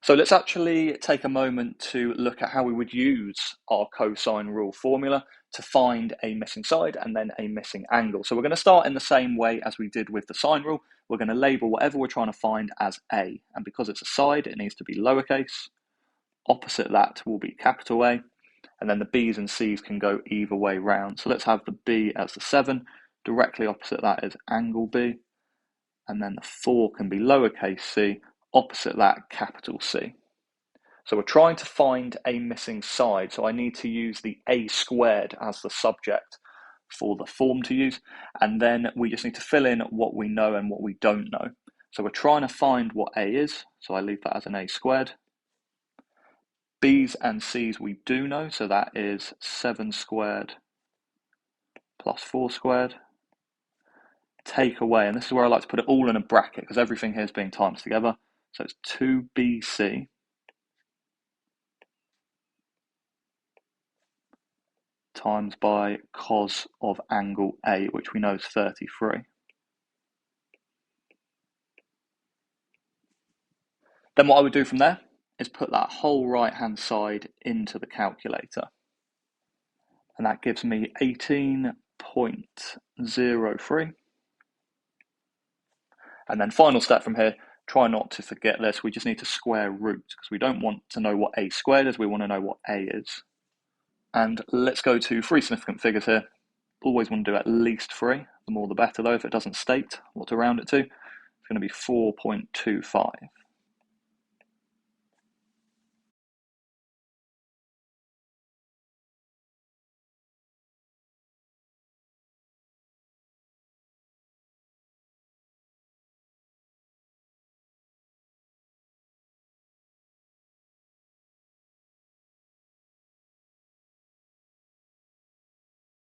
So let's actually take a moment to look at how we would use our cosine rule formula to find a missing side and then a missing angle. So we're going to start in the same way as we did with the sine rule. We're going to label whatever we're trying to find as A. And because it's a side, it needs to be lowercase. Opposite that will be capital A. And then the B's and C's can go either way round. So let's have the B as the 7. Directly opposite that is angle B. And then the 4 can be lowercase c. Opposite that, capital C. So we're trying to find a missing side. So I need to use the a squared as the subject for the form to use. And then we just need to fill in what we know and what we don't know. So we're trying to find what a is. So I leave that as an a squared. B's and C's we do know. So that is 7 squared plus 4 squared. Take away, and this is where I like to put it all in a bracket because everything here is being times together. So it's 2bc times by cos of angle A, which we know is 33. Then what I would do from there is put that whole right-hand side into the calculator. And that gives me 18.03. And then final step from here, try not to forget this, we just need to square root because we don't want to know what a squared is, we want to know what a is. And let's go to 3 significant figures here. Always want to do at least 3. The more the better though. If it doesn't state what to round it to, it's going to be 4.25.